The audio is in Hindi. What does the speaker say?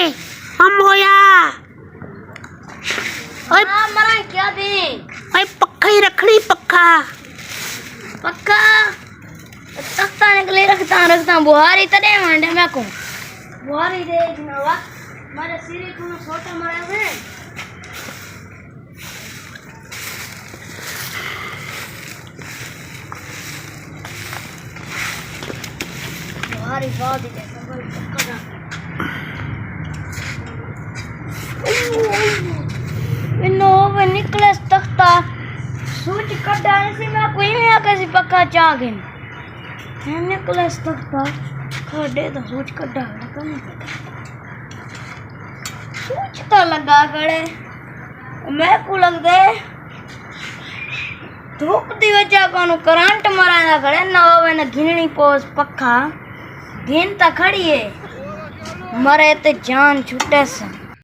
हम होया ओए मरा क्या दे ओए पक्का ही रखड़ी पक्का तख्ता निकले रखता बुहारी तड़े मंडे मैं को बुहारी दे नवा मारे सिरे को छोटा मारे हुए बुहारी बहुत दे नो वे निकले तख्ता सूच कटा ऐसे मैं कोई में कैसे पक्का चागिन है निकले तख्ता खड़े तो सूच कटा कम सूच तो लगा गड़े मैं को लग दे धूप दी वजह को करंट मारा गड़े ना होवे ना घिननी पोस पक्का घिन ता खड़ी है मरे ते जान छूटे से